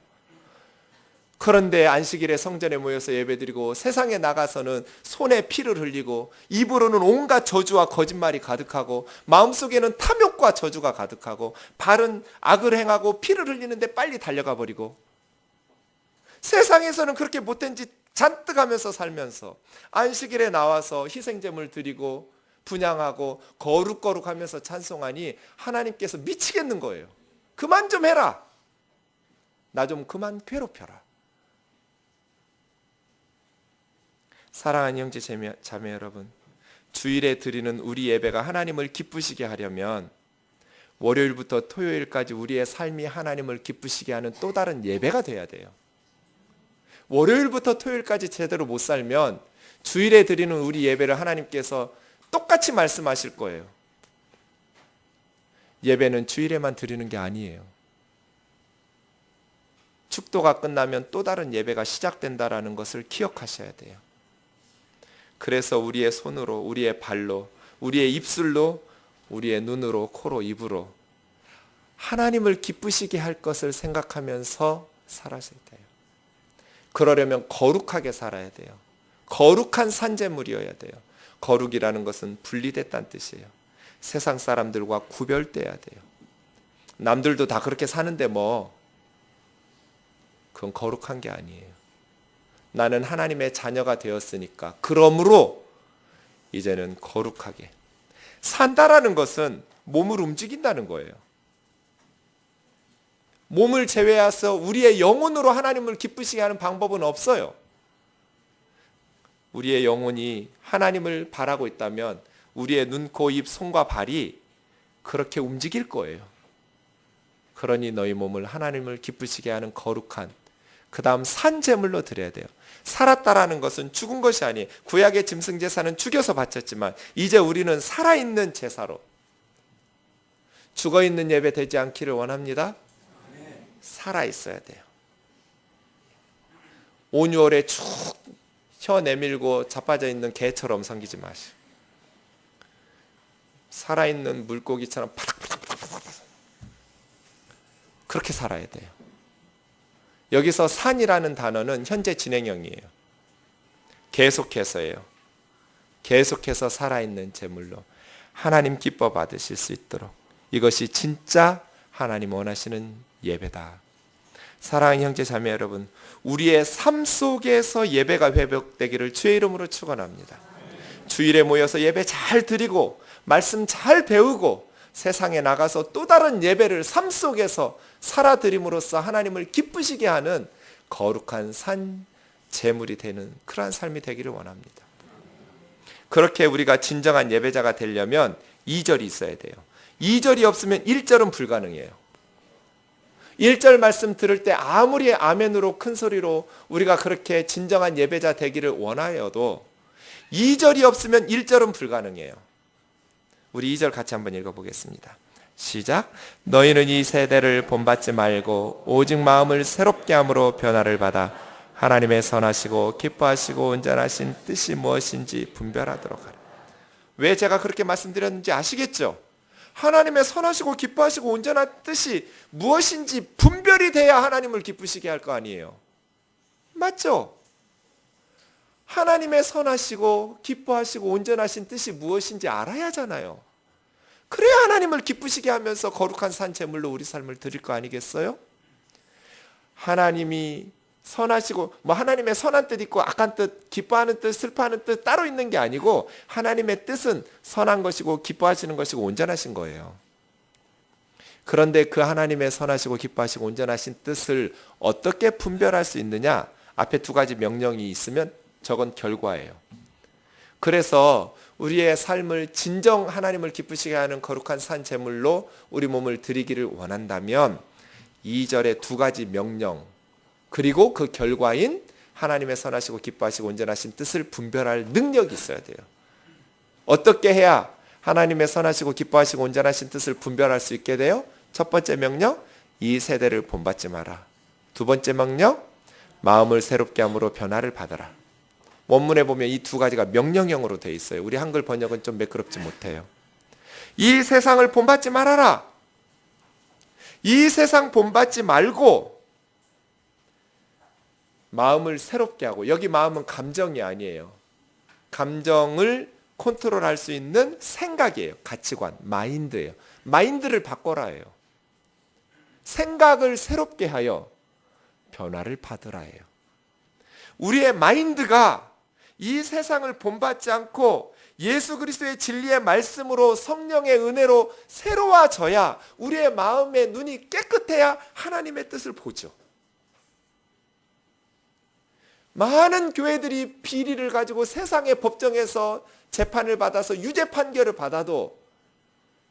그런데 안식일에 성전에 모여서 예배드리고 세상에 나가서는 손에 피를 흘리고 입으로는 온갖 저주와 거짓말이 가득하고 마음속에는 탐욕과 저주가 가득하고 발은 악을 행하고 피를 흘리는데 빨리 달려가 버리고 세상에서는 그렇게 못된 짓 잔뜩 하면서 살면서 안식일에 나와서 희생제물 드리고 분향하고 거룩거룩하면서 찬송하니 하나님께서 미치겠는 거예요. 그만 좀 해라. 나 좀 그만 괴롭혀라. 사랑하는 형제 자매 여러분, 주일에 드리는 우리 예배가 하나님을 기쁘시게 하려면 월요일부터 토요일까지 우리의 삶이 하나님을 기쁘시게 하는 또 다른 예배가 돼야 돼요. 월요일부터 토요일까지 제대로 못 살면 주일에 드리는 우리 예배를 하나님께서 똑같이 말씀하실 거예요. 예배는 주일에만 드리는 게 아니에요. 축도가 끝나면 또 다른 예배가 시작된다라는 것을 기억하셔야 돼요. 그래서 우리의 손으로, 우리의 발로, 우리의 입술로, 우리의 눈으로, 코로, 입으로 하나님을 기쁘시게 할 것을 생각하면서 살아야 돼요. 그러려면 거룩하게 살아야 돼요. 거룩한 산재물이어야 돼요. 거룩이라는 것은 분리됐다는 뜻이에요. 세상 사람들과 구별돼야 돼요. 남들도 다 그렇게 사는데 그건 거룩한 게 아니에요. 나는 하나님의 자녀가 되었으니까 그러므로 이제는 거룩하게 산다라는 것은 몸을 움직인다는 거예요. 몸을 제외해서 우리의 영혼으로 하나님을 기쁘시게 하는 방법은 없어요. 우리의 영혼이 하나님을 바라고 있다면 우리의 눈, 코, 입, 손과 발이 그렇게 움직일 거예요. 그러니 너희 몸을 하나님을 기쁘시게 하는 거룩한 그 다음 산제물로 드려야 돼요. 살았다라는 것은 죽은 것이 아니에요. 구약의 짐승제사는 죽여서 바쳤지만 이제 우리는 살아있는 제사로 죽어있는 예배 되지 않기를 원합니다. 살아있어야 돼요. 온유월에 쭉 혀 내밀고 자빠져 있는 개처럼 섬기지 마시고 살아있는 물고기처럼 파닥파닥파닥 그렇게 살아야 돼요. 여기서 산이라는 단어는 현재 진행형이에요. 계속해서예요. 계속해서 살아있는 제물로 하나님 기뻐 받으실 수 있도록 이것이 진짜 하나님 원하시는 예배다. 사랑하는 형제 자매 여러분, 우리의 삶 속에서 예배가 회복되기를 주의 이름으로 축원합니다. 주일에 모여서 예배 잘 드리고 말씀 잘 배우고 세상에 나가서 또 다른 예배를 삶 속에서 살아드림으로써 하나님을 기쁘시게 하는 거룩한 산 제물이 되는 그러한 삶이 되기를 원합니다. 그렇게 우리가 진정한 예배자가 되려면 2절이 있어야 돼요. 2절이 없으면 1절은 불가능해요. 1절 말씀 들을 때 아무리 아멘으로 큰 소리로 우리가 그렇게 진정한 예배자 되기를 원하여도 2절이 없으면 1절은 불가능해요. 우리 2절 같이 한번 읽어보겠습니다. 시작. 너희는 이 세대를 본받지 말고 오직 마음을 새롭게 함으로 변화를 받아 하나님의 선하시고 기뻐하시고 온전하신 뜻이 무엇인지 분별하도록 하라. 왜 제가 그렇게 말씀드렸는지 아시겠죠? 하나님의 선하시고 기뻐하시고 온전한 뜻이 무엇인지 분별이 돼야 하나님을 기쁘시게 할 거 아니에요. 맞죠? 하나님의 선하시고 기뻐하시고 온전하신 뜻이 무엇인지 알아야 하잖아요. 그래야 하나님을 기쁘시게 하면서 거룩한 산 제물로 우리 삶을 드릴 거 아니겠어요? 하나님이 선하시고 하나님의 선한 뜻 있고 악한 뜻, 기뻐하는 뜻, 슬퍼하는 뜻 따로 있는 게 아니고 하나님의 뜻은 선한 것이고 기뻐하시는 것이고 온전하신 거예요. 그런데 그 하나님의 선하시고 기뻐하시고 온전하신 뜻을 어떻게 분별할 수 있느냐? 앞에 2가지 명령이 있으면 저건 결과예요. 그래서 우리의 삶을 진정 하나님을 기쁘시게 하는 거룩한 산 제물로 우리 몸을 드리기를 원한다면 2절의 2가지 명령 그리고 그 결과인 하나님의 선하시고 기뻐하시고 온전하신 뜻을 분별할 능력이 있어야 돼요. 어떻게 해야 하나님의 선하시고 기뻐하시고 온전하신 뜻을 분별할 수 있게 돼요? 첫 번째 명령, 이 세대를 본받지 마라. 2번째 명령, 마음을 새롭게 함으로 변화를 받아라. 원문에 보면 이 2가지가 명령형으로 되어 있어요. 우리 한글 번역은 좀 매끄럽지 못해요. 이 세상을 본받지 말아라. 이 세상 본받지 말고 마음을 새롭게 하고, 여기 마음은 감정이 아니에요. 감정을 컨트롤할 수 있는 생각이에요. 가치관, 마인드예요. 마인드를 바꿔라예요. 생각을 새롭게 하여 변화를 받으라예요. 우리의 마인드가 이 세상을 본받지 않고 예수 그리스도의 진리의 말씀으로 성령의 은혜로 새로워져야 우리의 마음의 눈이 깨끗해야 하나님의 뜻을 보죠. 많은 교회들이 비리를 가지고 세상의 법정에서 재판을 받아서 유죄 판결을 받아도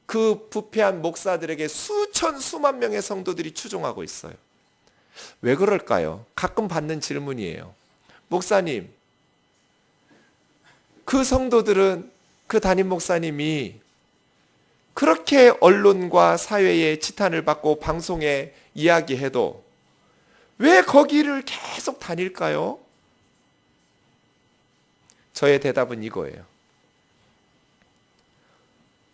그 부패한 목사들에게 수천 수만 명의 성도들이 추종하고 있어요. 왜 그럴까요? 가끔 받는 질문이에요. 목사님, 그 성도들은 그 담임 목사님이 그렇게 언론과 사회에 지탄을 받고 방송에 이야기해도 왜 거기를 계속 다닐까요? 저의 대답은 이거예요.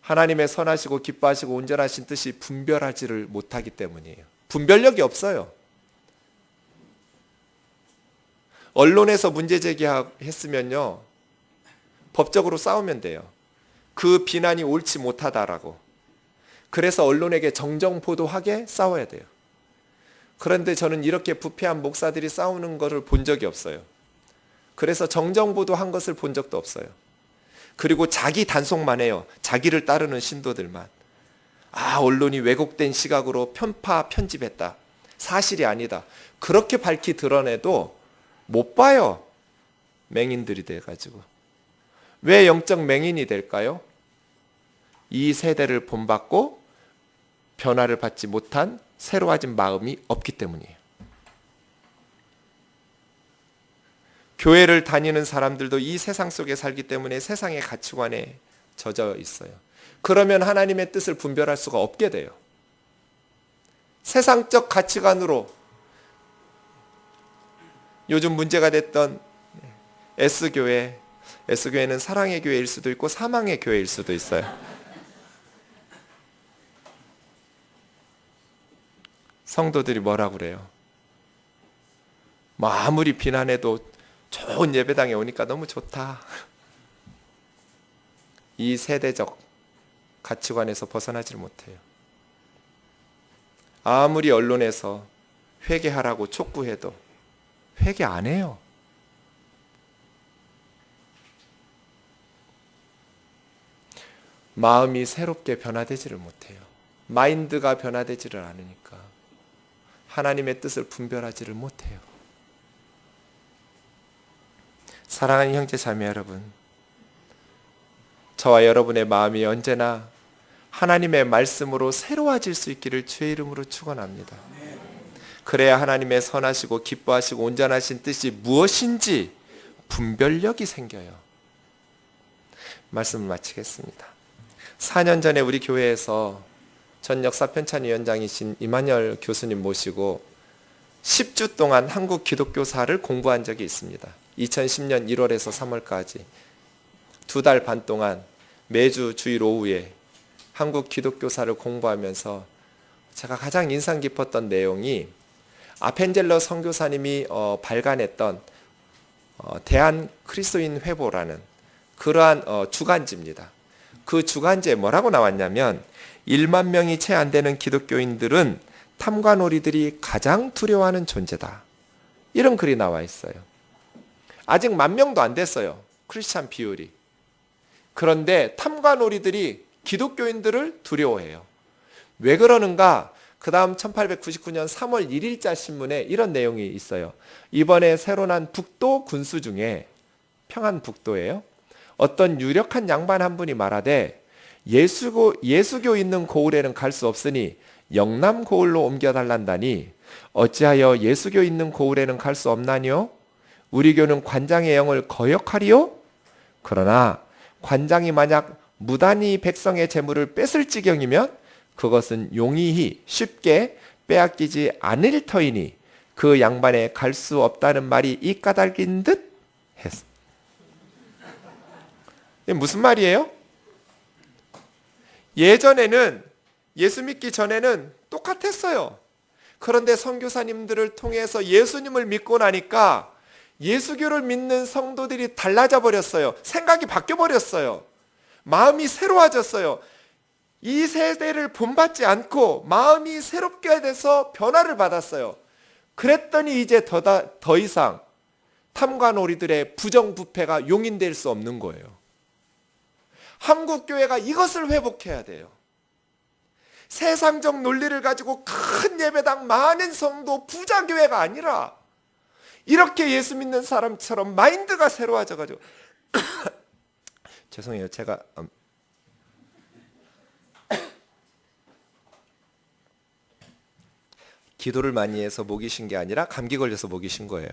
하나님의 선하시고 기뻐하시고 온전하신 뜻이 분별하지를 못하기 때문이에요. 분별력이 없어요. 언론에서 문제 제기했으면요, 법적으로 싸우면 돼요. 그 비난이 옳지 못하다라고. 그래서 언론에게 정정 보도하게 싸워야 돼요. 그런데 저는 이렇게 부패한 목사들이 싸우는 것을 본 적이 없어요. 그래서 정정 보도한 것을 본 적도 없어요. 그리고 자기 단속만 해요. 자기를 따르는 신도들만. 언론이 왜곡된 시각으로 편파 편집했다. 사실이 아니다. 그렇게 밝히 드러내도 못 봐요. 맹인들이 돼가지고. 왜 영적 맹인이 될까요? 이 세대를 본받고 변화를 받지 못한 새로워진 마음이 없기 때문이에요. 교회를 다니는 사람들도 이 세상 속에 살기 때문에 세상의 가치관에 젖어 있어요. 그러면 하나님의 뜻을 분별할 수가 없게 돼요. 세상적 가치관으로 요즘 문제가 됐던 S교회는 사랑의 교회일 수도 있고 사망의 교회일 수도 있어요. 성도들이 뭐라 그래요? 아무리 비난해도 좋은 예배당에 오니까 너무 좋다. 이 세대적 가치관에서 벗어나질 못해요. 아무리 언론에서 회개하라고 촉구해도 회개 안 해요. 마음이 새롭게 변화되지를 못해요. 마인드가 변화되지를 않으니까 하나님의 뜻을 분별하지를 못해요. 사랑하는 형제 자매 여러분, 저와 여러분의 마음이 언제나 하나님의 말씀으로 새로워질 수 있기를 주의 이름으로 축원합니다. 그래야 하나님의 선하시고 기뻐하시고 온전하신 뜻이 무엇인지 분별력이 생겨요. 말씀을 마치겠습니다. 4년 전에 우리 교회에서 전 역사편찬 위원장이신 이만열 교수님 모시고 10주 동안 한국 기독교사를 공부한 적이 있습니다. 2010년 1월에서 3월까지 2달 반 동안 매주 주일 오후에 한국 기독교사를 공부하면서 제가 가장 인상 깊었던 내용이 아펜젤러 선교사님이 발간했던 대한 그리스도인 회보라는 그러한 주간지입니다. 그 주간지에 뭐라고 나왔냐면 1만 명이 채 안 되는 기독교인들은 탐관오리들이 가장 두려워하는 존재다. 이런 글이 나와 있어요. 아직 10,000명도 안 됐어요. 크리스찬 비율이. 그런데 탐관오리들이 기독교인들을 두려워해요. 왜 그러는가? 그 다음 1899년 3월 1일자 신문에 이런 내용이 있어요. 이번에 새로 난 북도 군수 중에 평안북도예요. 어떤 유력한 양반 한 분이 말하되 예수교 있는 고을에는 갈 수 없으니 영남 고을로 옮겨달란다니 어찌하여 예수교 있는 고을에는 갈 수 없나니요? 우리 교는 관장의 영을 거역하리요? 그러나 관장이 만약 무단히 백성의 재물을 뺏을 지경이면 그것은 용이히 쉽게 빼앗기지 않을 터이니 그 양반에 갈 수 없다는 말이 이 까닭인 듯 했어. 이게 무슨 말이에요? 예전에는 예수 믿기 전에는 똑같았어요. 그런데 선교사님들을 통해서 예수님을 믿고 나니까 예수교를 믿는 성도들이 달라져 버렸어요. 생각이 바뀌어 버렸어요. 마음이 새로워졌어요. 이 세대를 본받지 않고 마음이 새롭게 돼서 변화를 받았어요. 그랬더니 이제 더 이상 탐관오리들의 부정부패가 용인될 수 없는 거예요. 한국교회가 이것을 회복해야 돼요. 세상적 논리를 가지고 큰 예배당 많은 성도 부자교회가 아니라 이렇게 예수 믿는 사람처럼 마인드가 새로워져가지고 죄송해요. 제가 기도를 많이 해서 목이 쉰 게 아니라 감기 걸려서 목이 쉰 거예요.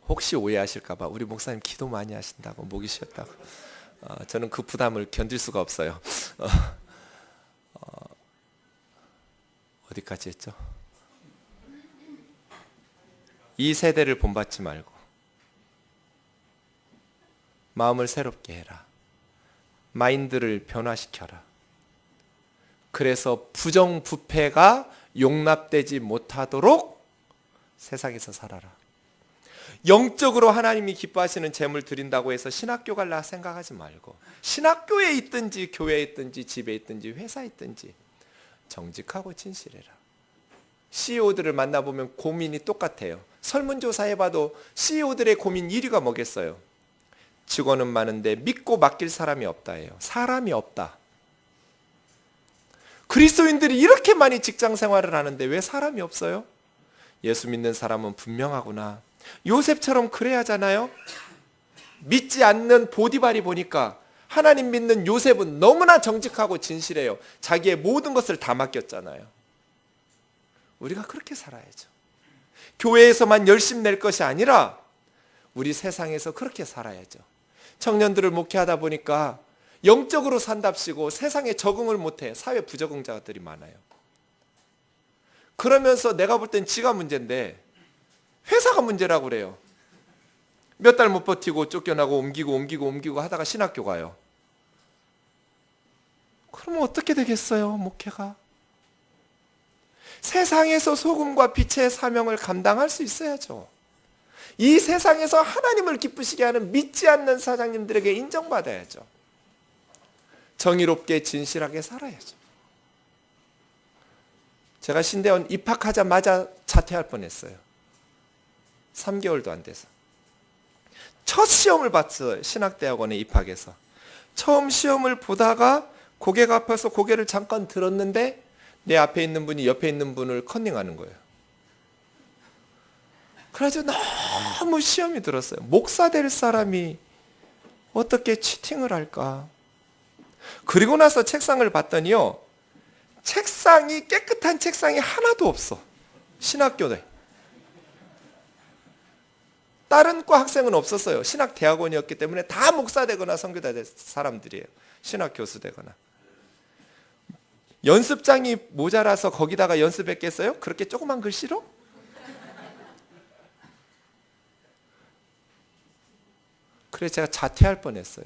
혹시 오해하실까 봐 우리 목사님 기도 많이 하신다고 목이 쉬었다고. 저는 그 부담을 견딜 수가 없어요. 어디까지 했죠? 이 세대를 본받지 말고 마음을 새롭게 해라. 마인드를 변화시켜라. 그래서 부정부패가 용납되지 못하도록 세상에서 살아라. 영적으로 하나님이 기뻐하시는 재물 드린다고 해서 신학교 갈라 생각하지 말고 신학교에 있든지 교회에 있든지 집에 있든지 회사에 있든지 정직하고 진실해라. CEO들을 만나보면 고민이 똑같아요. 설문조사 해봐도 CEO들의 고민 1위가 뭐겠어요? 직원은 많은데 믿고 맡길 사람이 없다예요. 사람이 없다. 그리스도인들이 이렇게 많이 직장 생활을 하는데 왜 사람이 없어요? 예수 믿는 사람은 분명하구나. 요셉처럼 그래야 하잖아요. 믿지 않는 보디발이 보니까 하나님 믿는 요셉은 너무나 정직하고 진실해요. 자기의 모든 것을 다 맡겼잖아요. 우리가 그렇게 살아야죠. 교회에서만 열심 낼 것이 아니라 우리 세상에서 그렇게 살아야죠. 청년들을 목회하다 보니까 영적으로 산답시고 세상에 적응을 못해. 사회 부적응자들이 많아요. 그러면서 내가 볼 땐 지가 문제인데 회사가 문제라고 그래요. 몇 달 못 버티고 쫓겨나고 옮기고 하다가 신학교 가요. 그러면 어떻게 되겠어요, 목회가? 세상에서 소금과 빛의 사명을 감당할 수 있어야죠. 이 세상에서 하나님을 기쁘시게 하는 믿지 않는 사장님들에게 인정받아야죠. 정의롭게 진실하게 살아야죠. 제가 신대원 입학하자마자 자퇴할 뻔했어요. 3개월도 안 돼서. 첫 시험을 봤어요. 신학대학원에 입학해서. 처음 시험을 보다가 고개가 아파서 고개를 잠깐 들었는데 내 앞에 있는 분이 옆에 있는 분을 컨닝하는 거예요. 그래가지고 너무 시험이 들었어요. 목사 될 사람이 어떻게 치팅을 할까? 그리고 나서 책상을 봤더니요, 깨끗한 책상이 하나도 없어. 신학교에. 다른 과 학생은 없었어요. 신학대학원이었기 때문에 다 목사 되거나 선교사 될 사람들이에요. 신학 교수 되거나. 연습장이 모자라서 거기다가 연습했겠어요? 그렇게 조그만 글씨로? 그래서 제가 자퇴할 뻔했어요.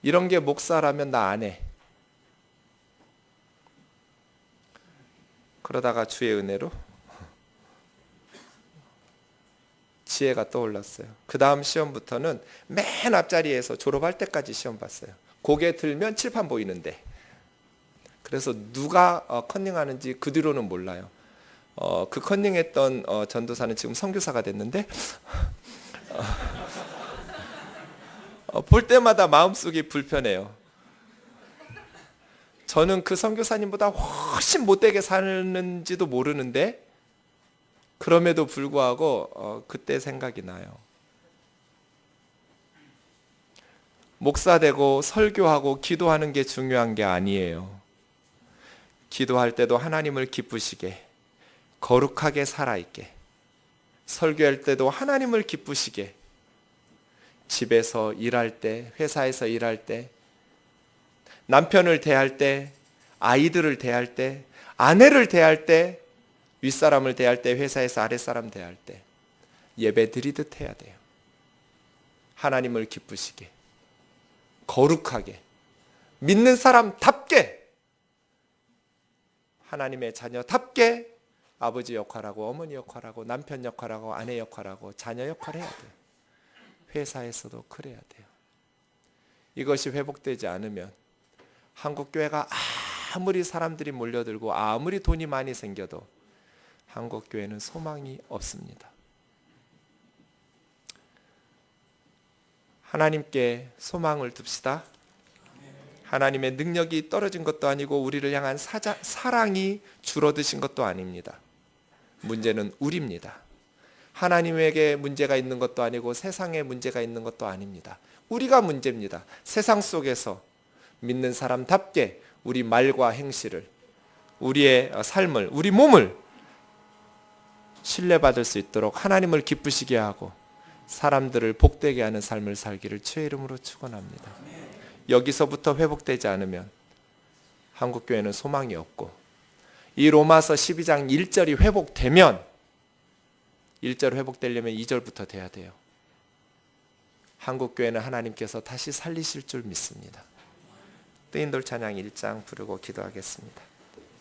이런 게 목사라면 나 안 해. 그러다가 주의 은혜로 지혜가 떠올랐어요. 그 다음 시험부터는 맨 앞자리에서 졸업할 때까지 시험 봤어요. 고개 들면 칠판 보이는데. 그래서 누가 컨닝하는지 그 뒤로는 몰라요. 그 컨닝했던 전도사는 지금 선교사가 됐는데 볼 때마다 마음속이 불편해요. 저는 그 선교사님보다 훨씬 못되게 사는지도 모르는데 그럼에도 불구하고 그때 생각이 나요. 목사 되고 설교하고 기도하는 게 중요한 게 아니에요. 기도할 때도 하나님을 기쁘시게, 거룩하게 살아있게, 설교할 때도 하나님을 기쁘시게, 집에서 일할 때, 회사에서 일할 때, 남편을 대할 때, 아이들을 대할 때, 아내를 대할 때, 윗사람을 대할 때, 회사에서 아랫사람 대할 때 예배 드리듯 해야 돼요. 하나님을 기쁘시게, 거룩하게, 믿는 사람답게, 하나님의 자녀답게 아버지 역할하고 어머니 역할하고 남편 역할하고 아내 역할하고 자녀 역할을 해야 돼요. 회사에서도 그래야 돼요. 이것이 회복되지 않으면 한국교회가 아무리 사람들이 몰려들고 아무리 돈이 많이 생겨도 한국교회는 소망이 없습니다. 하나님께 소망을 둡시다. 하나님의 능력이 떨어진 것도 아니고 우리를 향한 사랑이 줄어드신 것도 아닙니다. 문제는 우리입니다. 하나님에게 문제가 있는 것도 아니고 세상에 문제가 있는 것도 아닙니다. 우리가 문제입니다. 세상 속에서 믿는 사람답게 우리 말과 행실을, 우리의 삶을, 우리 몸을 신뢰받을 수 있도록 하나님을 기쁘시게 하고 사람들을 복되게 하는 삶을 살기를 주의 이름으로 축원합니다. 여기서부터 회복되지 않으면 한국교회는 소망이 없고, 이 로마서 12장 1절이 회복되면 1절 회복되려면 2절부터 돼야 돼요. 한국교회는 하나님께서 다시 살리실 줄 믿습니다. 뜨인돌 찬양 1장 부르고 기도하겠습니다.